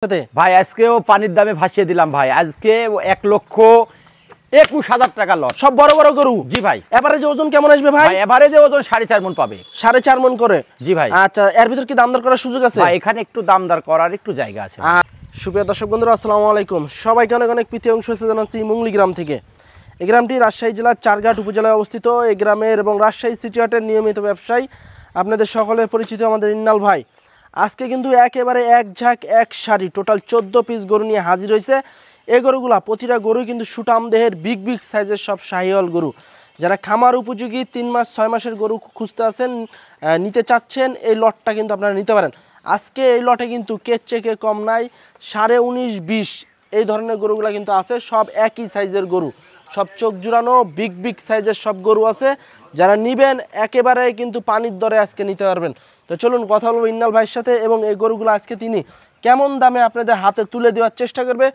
ভাই আজকেও পানির দামে ভাসিয়ে দিলাম ভাই। আজকে ১,২১,০০০ টাকা লট, সব বড় বড় গরু। জি ভাই। এভারেজ ওজন কেমন আসবে ভাই? এভারেজে ওজন 4.5 মণ পাবে। 4.5 মণ করে, জি ভাই। আচ্ছা, এর ভিতর কি দাম দর করার সুযোগ আছে? ভাই এখানে একটু দাম দর করার একটু জায়গা আছে। সুপ্রিয় দর্শক বন্ধুরা, আসসালামু আলাইকুম। সবাইকে অনেক অনেক প্রীতি এবং শুভেচ্ছা জানাচ্ছি মুংলি গ্রাম থেকে। এই গ্রামটি রাজশাহী জেলার চারঘাট উপজেলায় অবস্থিত। এই গ্রামের এবং রাজশাহী সিটি হাটের নিয়মিত ব্যবসায়ী, আপনাদের সকলের পরিচিত আমাদের ইন্নাল ভাই। আজকে কিন্তু একেবারে এক ঝাঁক এক সারি টোটাল 14 পিস গরু নিয়ে হাজির হয়েছে। এই গরুগুলা প্রতিটা গরুই কিন্তু সুটাম দেহের বিগ বিগ সাইজের সব শাহিওয়াল গরু। যারা খামার উপযোগী 3 মাস 6 মাসের গরু খুঁজতে আছেন, নিতে চাচ্ছেন, এই লটটা কিন্তু আপনারা নিতে পারেন। আজকে এই লটে কিন্তু কের চেকে কম নাই, 19.5-20 এই ধরনের গরুগুলো কিন্তু আছে। সব একই সাইজের গরু, সব চোখ জুড়ানো বিগ বিগ সাইজের সব গরু আছে। যারা নিবেন একেবারে কিন্তু পানির দরে আজকে নিতে পারবেন। তো চলুন কথা বলবো ইন্নাল ভাইয়ের সাথে, এবং এই গরুগুলো আজকে তিনি কেমন দামে আপনাদের হাতে তুলে দেওয়ার চেষ্টা করবে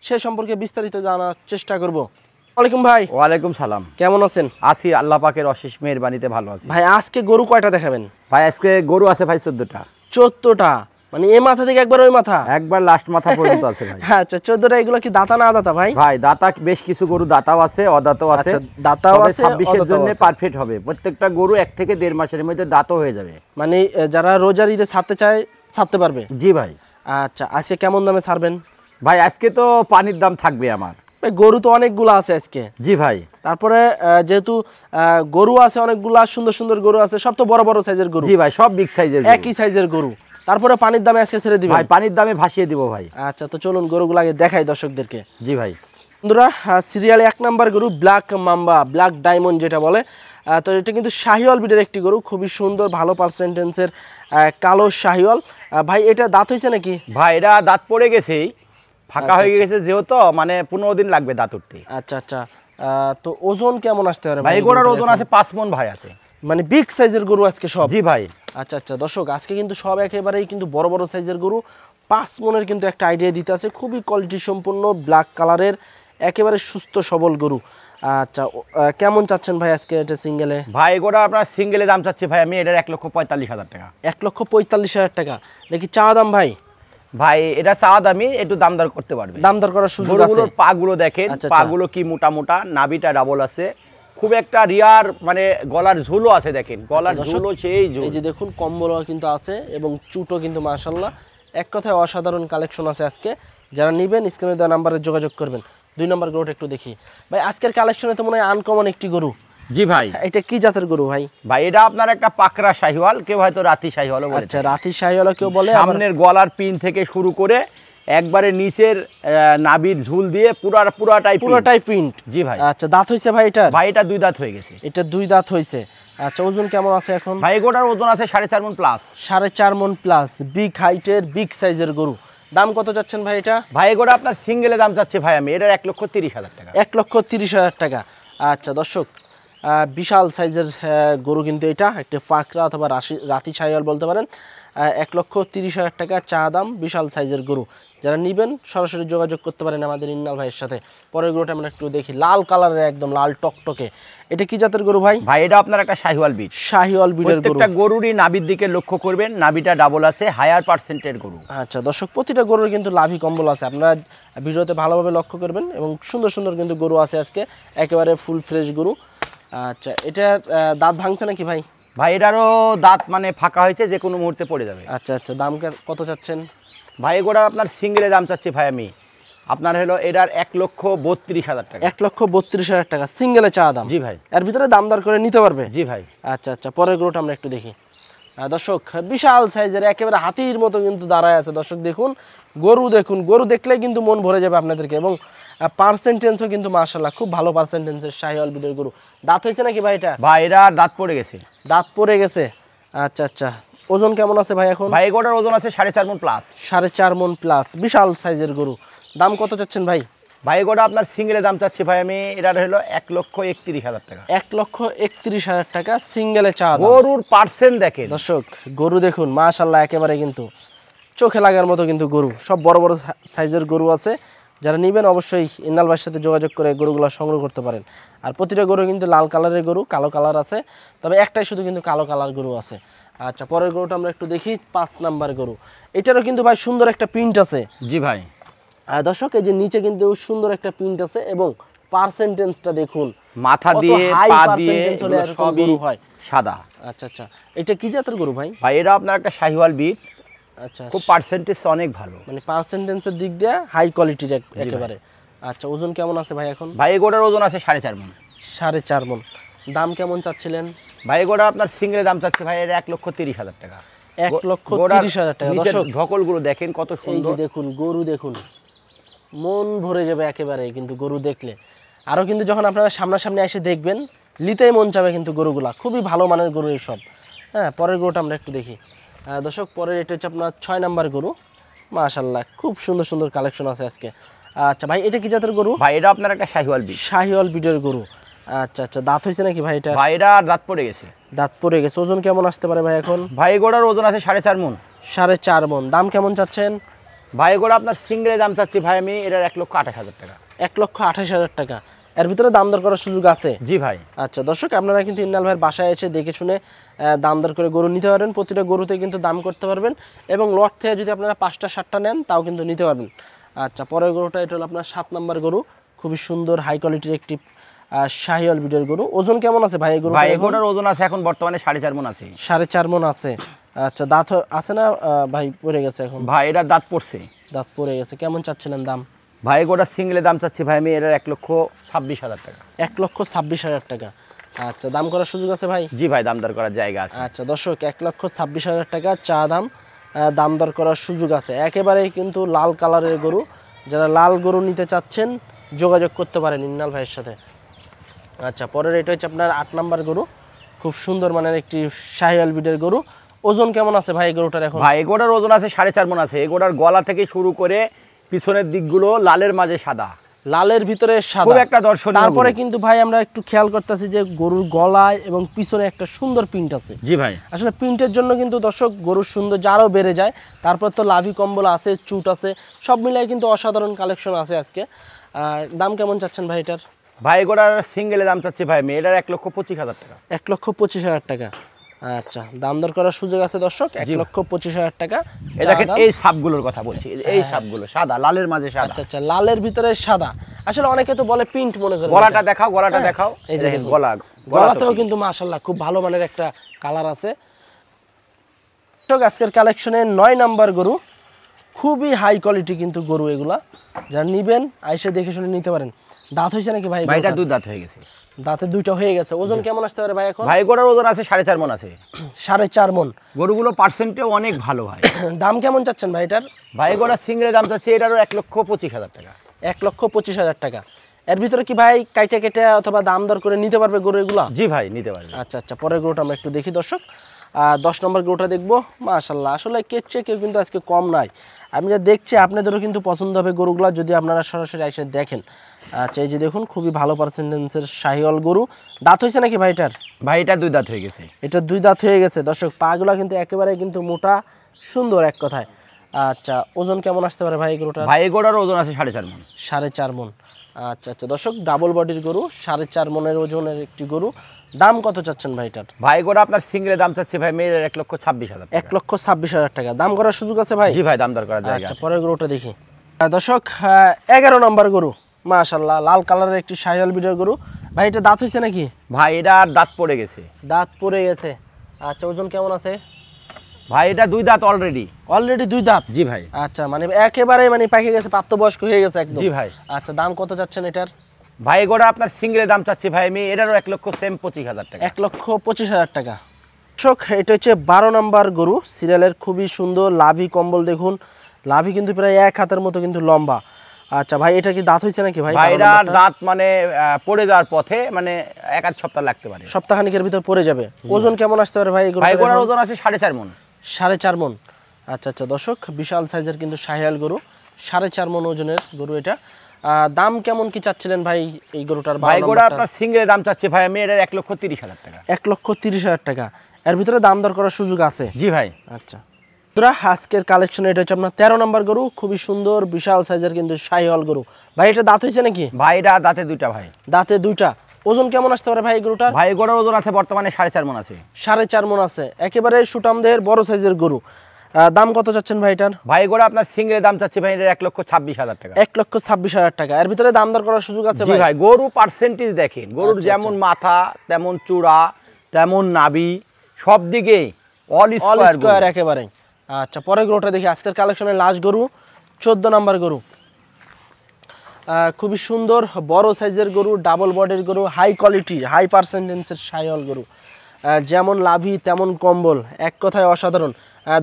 সে সম্পর্কে বিস্তারিত জানার চেষ্টা করব। ওয়ালাইকুম ভাই। ওয়ালাইকুম সালাম। কেমন আছেন? আছি, আল্লাহ পাকের অশেষ মেহেরবানিতে ভালো আছি ভাই। আজকে গরু কয়টা দেখাবেন? ভাই আজকে গরু আছে ভাই 14টা। 14টা মানে এই মাথা থেকে একবার ওই মাথা, একবার লাস্ট মাথা পর্যন্ত আছে ভাই। আচ্ছা, 14টা। এগুলো কি দাতা না দাতা ভাই? ভাই দাতা বেশ কিছু গরু দাতাও আছে, অদাতাও আছে। দাতাও আছে, 26-এর জন্য পারফেক্ট হবে। প্রত্যেকটা গরু 1 থেকে 1.5 মাসের মধ্যে দাঁতও হয়ে যাবে। মানে যারা রোজার ঈদে ছাড়তে চায় ছাড়তে পারবে। জি ভাই। আচ্ছা, আজকে কেমন দামে ছাড়বেন? ভাই আজকে তো পানির দাম থাকবে আমার। গরু তো অনেকগুলো আছে আজকে। জি ভাই। তারপরে যেহেতু গরু আছে অনেকগুলা, সুন্দর সুন্দর গরু আছে, সব তো বড় বড় সাইজের গরু। জি ভাই, সব বিগ সাইজের, একই সাইজের গরু। তারপরে পানির দামে আজকে ছেড়ে দিবেন? ভাই পানির দামে ভাসিয়ে দিব ভাই। আচ্ছা, তো চলুন গরুগুলো আগে দেখাই দর্শকদেরকে। জি ভাই। বন্ধুরা, সিরিয়ালে 1 নাম্বার গরু ব্ল্যাক মাম্বা, ব্ল্যাক ডায়মন্ড যেটা বলে। তো এটা কিন্তু শাহিওয়াল ব্রিডের একটি গরু, খুবই সুন্দর, ভালো পার্সেন্টেন্সের কালো শাহিওয়াল। ভাই এটা দাঁত হয়েছে নাকি? ভাই এটা দাঁত পড়ে গেছেই, ফাঁকা হয়ে গেছে যেহেতু, মানে 15 দিন লাগবে দাঁত উঠতে। আচ্ছা আচ্ছা। তো ওজন কেমন আসতে পারে ভাই? গরুর ওজন আছে 5 মণ ভাই আছে। মানে বিগ সাইজের গরু আজকে সব? জি ভাই। আচ্ছা আচ্ছা দর্শক, আজকে কিন্তু সব একেবারেই কিন্তু বড় বড় সাইজের গরু। 5 মণের কিন্তু একটা আইডিয়া দিতে আছে। খুবই কোয়ালিটি সম্পন্ন ব্ল্যাক কালারের একেবারে সুস্থ সবল গরু। আচ্ছা, কেমন চাচ্ছেন ভাই আজকে এটা সিঙ্গেলে? ভাই গোটা আপনার সিঙ্গেলে দাম চাচ্ছি ভাই আমি এটার 1,45,000 টাকা। 1,45,000 টাকা নাকি চা দাম ভাই? ভাই এটা চা দামি, একটু দাম দর করতে পারবে। দাম দর করার সুযোগ আছে। গরুগুলোর পাগুলো দেখেন, পাগুলো কি মোটা মোটা, নাভিটা ডাবল আছে, খুব একটা রিয়ার, মানে গলার ঝুলও আছে, দেখেন গলার ঝুলও সেই ঝুল। এই যে দেখুন কম্বলও কিন্তু আছে এবং চুটও কিন্তু মাশাআল্লাহ, এক কথায় অসাধারণ কালেকশন আছে আজকে। যারা নেবেন স্ক্রিনে দেওয়া নাম্বারে যোগাযোগ করবেন। 2 নম্বর গরুটা একটু দেখি ভাই। আজকের কালেকশনে তো মনে হয় আনকমন একটি গরু। জি ভাই। এটা কি জাতের গরু ভাই? ভাই এটা আপনার একটা পাকড়া শাহিওয়াল, কেউ হয়তো রাতি শাহিওয়ালও বলে। আচ্ছা, রাতি শাহিওয়ালও কেউ বলে। সামনের গলার পিন থেকে শুরু করে একবারে নিচের নাভির ঝুল দিয়ে পুরাটাই প্রিন্ট। জি ভাই। আচ্ছা, দাঁত হইছে ভাই এটা? ভাই এটা 2 দাঁত হয়ে গেছে। এটা 2 দাঁত হইছে। আচ্ছা, ওজন কেমন আছে এখন? ভাই গোটার ওজন আছে 4.5 মণ প্লাস। 4.5 মণ প্লাস, বিগ হাইটের বিগ সাইজের গরু। দাম কত যাচ্ছেন ভাই এটা? ভাই গোটা আপনার সিঙ্গেলে দাম চাচ্ছে ভাই আমি এটার 1,30,000 টাকা। 1,30,000 টাকা। আচ্ছা দর্শক, বিশাল সাইজের গরু কিন্তু এটা, একটা ফাঁকড়া অথবা রাতি শাহিওয়াল বলতে পারেন। 1,30,000 টাকা চা দাম, বিশাল সাইজের গরু। যারা নেবেন সরাসরি যোগাযোগ করতে পারেন আমাদের ইন্নাল ভাইয়ের সাথে। পরের গরুটা আমরা একটু দেখি, লাল কালারের, একদম লাল টকটকে। এটা কি জাতের গরু ভাই? ভাই এটা আপনার একটা শাহিওয়াল ব্রিড। শাহিওয়াল ব্রিডের গরু। প্রত্যেকটা গরুরই নাভির দিকে লক্ষ্য করবেন, নাভিটা ডাবল আছে, হায়ার পার্সেন্টের গরু। আচ্ছা দর্শক, প্রতিটা গরুর কিন্তু লাভি কম্বল আছে, আপনারা ভিডিওতে ভালোভাবে লক্ষ্য করবেন। এবং সুন্দর সুন্দর কিন্তু গরু আছে আজকে, একেবারে ফুল ফ্রেশ গরু। আচ্ছা, এটা দাঁত ভাঙছে নাকি ভাই? ভাই এটারও দাঁত মানে ফাঁকা হয়েছে, যে কোনো মুহূর্তে পড়ে যাবে। আচ্ছা আচ্ছা, দাম কত চাচ্ছেন? ভাই গোটা আপনার সিঙ্গেলে দাম চাচ্ছি ভাই আমি আপনার হলো এটার 1,32,000 টাকা। 1,32,000 টাকা সিঙ্গেলে চা দাম? জি ভাই। এর ভিতরে দাম দর করে নিতে পারবে? জি ভাই। আচ্ছা আচ্ছা, পরের গরুটা আমরা একটু দেখি। দর্শক, বিশাল সাইজের একেবারে হাতির মতো কিন্তু দাঁড়ায় আছে। দর্শক দেখুন গরু, দেখুন গরু দেখলেই কিন্তু মন ভরে যাবে আপনাদেরকে। এবং পার্সেন্টেন্সও কিন্তু মাশাআল্লাহ খুব ভালো পার্সেন্টেন্সের শাহিওয়াল ব্রিডের গরু। দাঁত হয়েছে নাকি ভাই এটা? ভাই এটা দাঁত পড়ে গেছে। দাঁত পড়ে গেছে। আচ্ছা আচ্ছা, ওজন কেমন আছে ভাই এখন? ভাই গোটার ওজন আছে 4.5 মণ প্লাস। 4.5 মণ প্লাস, বিশাল সাইজের গরু। দাম কত চাচ্ছেন ভাই? ভাই গোটা আপনার সিঙ্গেলে দাম চাচ্ছি ভাই আমি এটার হলো 1,31,000 টাকা। 1,31,000 টাকা সিঙ্গেলে চা দাম। গরুর পার্সেন্ট দেখেন দর্শক, গরু দেখুন মাশাআল্লাহ, একেবারে কিন্তু চোখে লাগার মতো কিন্তু গরু, সব বড় বড় সাইজের গরু আছে। যারা নেবেন অবশ্যই ইন্নাল ভাইয়ের সাথে যোগাযোগ করে গরুগুলো সংগ্রহ করতে পারেন। আর প্রতিটা গরু কিন্তু লাল কালারের গরু, কালো কালার আছে, তবে একটাই শুধু কিন্তু কালো কালার গরু আছে। আচ্ছা, পরের গরুটা আমরা একটু দেখি, 5 নাম্বার গরু। এটারও কিন্তু ভাই সুন্দর একটা প্রিন্ট আছে। জি ভাই। দর্শক এই যে নিচে কিন্তু সুন্দর একটা প্রিন্ট আছে এবং পার্সেন্টেজটা দেখুন, মাথা কত দিয়ে high পা দিয়ে percentage হলে এগুলো এরকম সবই গরু হয়। সাদা। আচ্ছা আচ্ছা, এটা কি জাতের গরু ভাই? ভাই এটা আপনার একটা শাহিওয়াল বিট, আচ্ছা, খুব পার্সেন্টেজ অনেক ভালো, মানে পার্সেন্টেজের দিক দিয়ে হাই কোয়ালিটির একেবারে। আচ্ছা, ওজন কেমন আছে ভাই এখন? ভাই এগোটার ওজন আছে 4.5 মণ। 4.5 মণ। দাম কেমন চাচ্ছিলেন? ভাই এগোটা আপনার সিঙ্গেলে দাম চাচ্ছে ভাই এর 1,30,000 টাকা। 1,30,000 টাকা। দর্শক ধকলগুলো দেখেন কত এই যে সুন্দর। দেখুন গরু দেখুন, মন ভরে যাবে একেবারে কিন্তু গরু দেখলে। আরও কিন্তু যখন আপনারা সামনাসামনি এসে দেখবেন নিতেই মন চাবে কিন্তু গরুগুলা, খুবই ভালো মানের গরু এইসব। হ্যাঁ, পরের গরুটা আমরা একটু দেখি। দর্শক পরের এটা হচ্ছে আপনার 6 নাম্বার গরু। মাশাআল্লাহ, খুব সুন্দর সুন্দর কালেকশন আছে আজকে। আচ্ছা ভাই, এটা কি জাতের গরু? ভাই এটা আপনার একটা শাহিওয়াল বিট। শাহিওয়াল বিটের গরু। আচ্ছা আচ্ছা, দাঁত হয়েছে নাকি ভাই এটা? ভাই এটা দাঁত পড়ে গেছে। দাঁত পড়ে গেছে। ওজন কেমন আসতে পারে ভাই এখন? ভাই এগোটার ওজন আছে 4.5 মণ। 4.5 মণ। দাম কেমন চাচ্ছেন? ভাই এগোটা আপনার সিঙ্গেলে দাম চাচ্ছি ভাই আমি এটার 1,28,000 টাকা। 1,28,000 টাকা। এর ভিতরে দাম দর করার সুযোগ আছে? জি ভাই। আচ্ছা দর্শক, আপনারা কিন্তু ইন্নাল ভাইয়ের বাসায় এসে দেখে শুনে দাম দর করে গরু নিতে পারবেন। প্রতিটা গরুতে কিন্তু দাম করতে পারবেন এবং লট থেকে যদি আপনারা 5টা 7টা নেন তাও কিন্তু নিতে পারবেন। আচ্ছা, পরের গরুটা এটা হলো আপনার 7 নাম্বার গরু। খুবই সুন্দর হাই কোয়ালিটির একটি শাহিওয়াল বিটের গরু। ওজন কেমন আছে ভাই এই গরু? ভাই এগোটার ওজন আছে এখন বর্তমানে 4.5 মণ আছে। 4.5 মণ আছে। আচ্ছা, দাঁত আছে না ভাই? পড়ে গেছে এখন? ভাই এটা দাঁত পড়ছে। দাঁত পড়ে গেছে। কেমন চাচ্ছিলেন দাম? ভাই এগোটা সিঙ্গেলে দাম চাচ্ছি ভাই আমি এটার 1,26,000 টাকা। 1,26,000 টাকা। আচ্ছা, দাম করার সুযোগ আছে ভাই? জি ভাই, দাম দর করার জায়গা আছে। আচ্ছা দর্শক, 1,26,000 টাকা চা দাম। দাম দর করার সুযোগ আছে। একেবারেই কিন্তু লাল কালারের গরু। যারা লাল গরু নিতে চাচ্ছেন যোগাযোগ করতে পারেন ইন্নাল ভাইয়ের সাথে। আচ্ছা, পরের এটা হচ্ছে আপনার 8 নাম্বার গরু। খুব সুন্দর মানের একটি শাহিওয়াল বিটের গরু। ওজন কেমন আছে ভাই এই গরুটার এখন? ভাই এগোটার ওজন আছে 4.5 মণ আছে। এগোটার গলা থেকে শুরু করে পিছনের দিকগুলো লালের মাঝে সাদা, লালের ভিতরে সাদা, খুব একটা দর্শনীয়। তারপরে কিন্তু ভাই আমরা একটু খেয়াল করতেছি যে গরুর গলায় এবং পিছনে একটা সুন্দর প্রিন্ট আছে। জি ভাই। আসলে প্রিন্টের জন্য কিন্তু দর্শক গরুর সৌন্দর্য আরও বেড়ে যায়। তারপর তো লাভি কম্বল আছে, চুট আছে, সব মিলাই কিন্তু অসাধারণ কালেকশন আছে আজকে। দাম কেমন চাচ্ছেন ভাই এটার? ভাই এগোটার সিঙ্গেলে দাম চাচ্ছি ভাই আমি এটার 1,25,000 টাকা। 1,25,000 টাকা। আচ্ছা, দাম দর করার সুযোগ আছে দর্শক। 1,25,000 টাকা। এই দেখেন এই সাপগুলোর কথা বলছি, এই সাপগুলো সাদা, লালের মাঝে সাদা। আচ্ছা আচ্ছা, লালের ভিতরে সাদা। আসলে অনেকে তো বলে প্রিন্ট মনে করে। গলাটা দেখাও, গলাটা দেখাও। এই যে দেখেন গলা, গলাতেও কিন্তু মাশাআল্লাহ খুব ভালো মানের একটা কালার আছে। দর্শক, আজকের কালেকশনে 9 নাম্বার গরু। খুবই হাই কোয়ালিটি কিন্তু গরু এগুলা। যারা নিবেন আইসে দেখে শুনে নিতে পারেন। দাঁত হয়েছে নাকি ভাই? ভাইটা 2 দাঁত হয়ে গেছে। দাঁতে 2টা হয়ে গেছে। ওজন কেমন আসতে পারে ভাই এখন? ভাই এগোটার ওজন আছে 4.5 মণ আছে। 4.5 মণ। গরুগুলো পার্সেন্টেও অনেক ভালো ভাই। দাম কেমন চাচ্ছেন ভাই এটার? ভাই এগোটা সিঙ্গেলে দাম চাচ্ছে এটারও 1,25,000 টাকা। 1,25,000 টাকা। এর ভিতরে কি ভাই কাইটা কেটে অথবা দাম দর করে নিতে পারবে গরু এগুলা? জি ভাই, নিতে পারবে। আচ্ছা আচ্ছা, পরের গরুটা আমরা একটু দেখি দর্শক। 10 নম্বর গরুটা দেখবো। মাশাআল্লাহ, আসলে কেটছে কেউ কিন্তু আজকে কম নাই। আমি যা দেখছি আপনাদেরও কিন্তু পছন্দ হবে গরুগুলা যদি আপনারা সরাসরি এসে দেখেন। আচ্ছা, এই যে দেখুন খুবই ভালো পার্সেন্টেন্সের শাহিওয়াল গরু। দাঁত হয়েছে নাকি ভাই এটার? ভাই এটা 2 দাঁত হয়ে গেছে। এটা 2 দাঁত হয়ে গেছে। দর্শক, পাগুলা কিন্তু একেবারে কিন্তু মোটা সুন্দর এক কথায়। আচ্ছা, ওজন কেমন আসতে পারে ভাই গরুটা? ভাই এগোটার ওজন আছে 4.5 মণ। 4.5 মণ। আচ্ছা আচ্ছা দর্শক, ডাবল বডির গরু, 4.5 মণের ওজনের একটি গরু। দাম কত চাচ্ছেন ভাই এটার? ভাই এগোটা আপনার সিঙ্গেলে দাম চাচ্ছে ভাই মেয়ের 1,26,000 টাকা। 1,26,000 টাকা। দাম করার সুযোগ আছে ভাই? জি ভাই, দাম দর করার জায়গা আচ্ছা, আছে। পরের গরুটা দেখি। দর্শক, 11 নম্বর গরু। মাশাআল্লাহ, লাল কালারের একটি শাহিওয়াল বিটের গরু। ভাই এটা দাঁত হয়েছে নাকি? ভাই এটা দাঁত পড়ে গেছে। দাঁত পড়ে গেছে। আচ্ছা, ওজন কেমন আছে? ভাই এটা 2 দাঁত অলরেডি। অলরেডি 2 দাঁত? জি ভাই। আচ্ছা, মানে একেবারে মানে পাকে গেছে, প্রাপ্তবয়স্ক হয়ে গেছে একদম। জি ভাই। আচ্ছা, দাম কত যাচ্ছেন এটার? ভাই এগোটা আপনার সিঙ্গেলে দাম চাচ্ছি ভাই আমি এটারও 1,25,000 টাকা। 1,25,000 টাকা। দর্শক, এটা হচ্ছে 12 নম্বর গরু। সিরিয়ালের খুবই সুন্দর লাভি কম্বল দেখুন। লাভি কিন্তু প্রায় 1 হাতের মতো কিন্তু লম্বা। আচ্ছা ভাই, এটা কি দাঁত হয়েছে নাকি ভাই? ভাই এটা দাঁত মানে পড়ে যাওয়ার পথে, মানে 1-8 সপ্তাহ লাগতে পারে। সপ্তাহখানিকের ভিতর পড়ে যাবে। ওজন কেমন আসতে পারে ভাই? ভাই এগোটার ওজন আছে 4.5 মণ। 4.5 মণ। আচ্ছা আচ্ছা দর্শক, বিশাল সাইজের কিন্তু শাহিওয়াল গরু। 4.5 মণ ওজনের গরু এটা। দাম কেমন কি চাচ্ছিলেন ভাই এই গরুটার? ভাই এগোটা আপনার সিঙ্গেলে দাম চাচ্ছে ভাই আমি এটার 1,30,000 টাকা। 1,30,000 টাকা। এর ভিতরে দাম দর করার সুযোগ আছে? জি ভাই। আচ্ছা, তোরা আজকের কালেকশন এটা হচ্ছে আপনার 13 নম্বর গরু। খুবই সুন্দর বিশাল সাইজের কিন্তু শাহিওয়াল গরু। ভাই এটা দাঁত হয়েছে নাকি? ভাই এটা দাঁতে 2টা ভাই। দাঁতে 2টা। ওজন কেমন আসতে পারে ভাই এই গরুটার? ভাই গরুর ওজন আছে বর্তমানে 4.5 মণ আছে। 4.5 মণ আছে, একেবারে সুটাম দেহের বড় সাইজের গরু। দাম কত চাচ্ছেন ভাই এটার? ভাই গরু আপনার সিঙ্গেলে দাম চাচ্ছি ভাই এর 1,26,000 টাকা। 1,26,000 টাকা। এর ভিতরে দাম দর করার সুযোগ আছে জি ভাই? ভাই গরু পার্সেন্টেজ দেখেন, গরুর যেমন মাথা তেমন চূড়া তেমন নাভি সব দিকে অল স্কয়ার একেবারে। আচ্ছা পরের গরুটা দেখি, আজকের কালেকশনের লাস্ট গরু, 14 নাম্বার গরু। খুবই সুন্দর বড় সাইজের গরু, ডাবল বডির গরু, হাই কোয়ালিটি হাই পার্সেন্টেন্সের শাহিওয়াল গরু। যেমন লাভি তেমন কম্বল, এক কথায় অসাধারণ।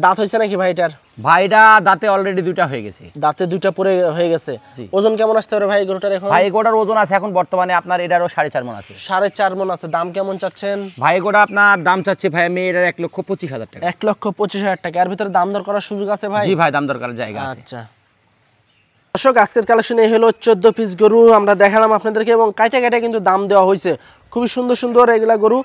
দাঁত হয়েছে নাকি ভাই এটার? ভাইটা দাঁতে অলরেডি 2টা হয়ে গেছে। দাঁতে 2টা পরে হয়ে গেছে। ওজন কেমন আসতে পারে ভাই গরুটার এখন? ভাই গরুটার ওজন আছে এখন বর্তমানে আপনার এটারও 4.5 মণ আছে। 4.5 মণ আছে। দাম কেমন চাচ্ছেন? ভাই গরুটা আপনার দাম চাচ্ছে ভাই আমি এটার 1,25,000 টাকা। 1,25,000 টাকা। এর ভিতরে দাম দর করার সুযোগ আছে ভাই? জি ভাই দাম দর করার জায়গা আছে। আচ্ছা দর্শক আজকের কালেকশনে এই হলো 14 পিস গরু আমরা দেখালাম আপনাদেরকে, এবং কাইটা কাইটা কিন্তু দাম দেওয়া হয়েছে। খুবই সুন্দর সুন্দর এগুলা গরু।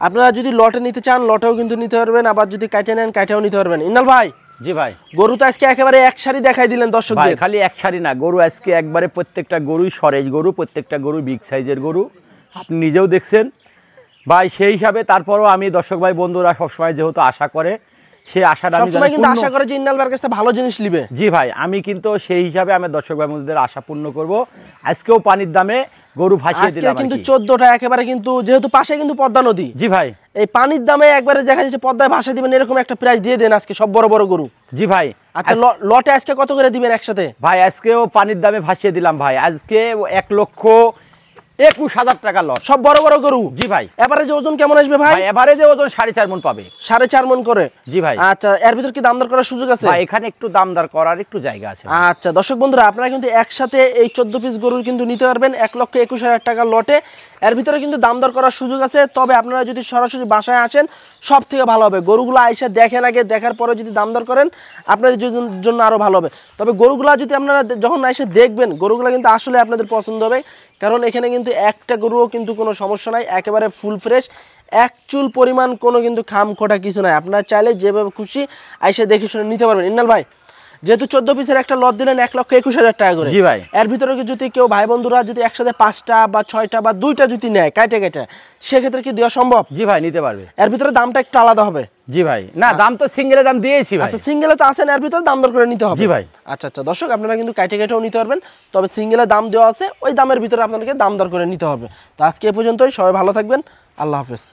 আপনারা যদি লটে নিতে চান লটেও কিন্তু নিতে পারবেন, আবার যদি কাইটা নেন কাইটাও নিতে পারবেন। ইন্নাল ভাই। জি ভাই। গরু তো আজকে একেবারে এক সারি দেখাই দিলেন দর্শকদের। ভাই খালি এক সারি না, গরু আজকে একবারে প্রত্যেকটা গরুই সরেজ গরু, প্রত্যেকটা গরু বিগ সাইজের গরু, আপনি নিজেও দেখছেন ভাই। সেই হিসাবে তারপরও আমি দর্শক ভাই বন্ধুরা সবসময় যেহেতু আশা করে, সেই আশাটা আমি সবসময় কিন্তু আশা করে যে ইন্নাল ভাইয়ের কাছে ভালো জিনিস নিবে। জি ভাই আমি কিন্তু সেই হিসাবে আমি দর্শক ভাই বন্ধুদের আশা পূর্ণ করব। আজকেও পানির দামে গরু ভাসিয়ে দিলাম আজকে কিন্তু 14টা একেবারে, কিন্তু যেহেতু পাশে কিন্তু পদ্মা নদী। জি ভাই। এই পানির দামে একবারে দেখা যাচ্ছে পদ্মায় ভাসিয়ে দিবেন, এরকম একটা প্রাইস দিয়ে দেন আজকে সব বড় বড় গরু। জি ভাই। আচ্ছা লটে আজকে কত করে দিবেন একসাথে? ভাই আজকেও পানির দামে ভাসিয়ে দিলাম ভাই, আজকে 1,21,000 টাকা লট, সব বড় বড় গরু। জি ভাই। এভারেজ ওজন কেমন আসবে ভাই? এভারেজে ওজন 4.5 মণ পাবে। 4.5 মণ করে? জি ভাই। আচ্ছা এর ভিতর কি দাম দর করার সুযোগ আছে? ভাই এখানে একটু দাম দর করার একটু জায়গা আছে। আচ্ছা দর্শক বন্ধুরা আপনারা কিন্তু একসাথে এই 14 পিস গরু কিন্তু নিতে পারবেন 1,21,000 টাকা লটে। এর ভিতরে কিন্তু দাম দর করার সুযোগ আছে, তবে আপনারা যদি সরাসরি বাসায় আসেন সব থেকে ভালো হবে। গরুগুলো আইসা দেখেন আগে, দেখার পরে যদি দাম দর করেন আপনাদের জন্য আরো ভালো হবে। তবে গরুগুলা যদি আপনারা যখন এসে দেখবেন গরুগুলা কিন্তু আসলে আপনাদের পছন্দ হবে, কারণ এখানে কিন্তু একটা গরুও কিন্তু কোনো সমস্যা নাই, একেবারে ফুল ফ্রেশ, এক চুল পরিমাণ কোনো কিন্তু খাম খোটা কিছু নাই। আপনারা চাইলে যেভাবে খুশি আইসা দেখে শুনে নিতে পারবেন। ইন্নাল ভাই যেহেতু 14 পিসের একটা লট দিলেন 1,21,000 টাকা করে। জি ভাই। এর ভিতরে যদি কেউ ভাই বন্ধুরা যদি একসাথে 5টা বা 6টা বা 2টা যদি নেয় কাইটে কাইটে, সেক্ষেত্রে কি দেওয়া সম্ভব? জি ভাই নিতে পারবে। এর ভিতরে দামটা একটু আলাদা হবে। জি ভাই। না দাম তো সিঙ্গেলে দাম দিয়েছি ভাই। আচ্ছা সিঙ্গেলে তো আছেন, এর ভিতরে দাম দর করে নিতে হবে। জি ভাই। আচ্ছা আচ্ছা দর্শক আপনারা কিন্তু কাইটে কাইটেও নিতে পারবেন, তবে সিঙ্গেলে দাম দেওয়া আছে, ওই দামের ভিতরে আপনাদেরকে দাম দর করে নিতে হবে। তো আজকে এ পর্যন্তই, সবাই ভালো থাকবেন, আল্লাহ হাফেজ।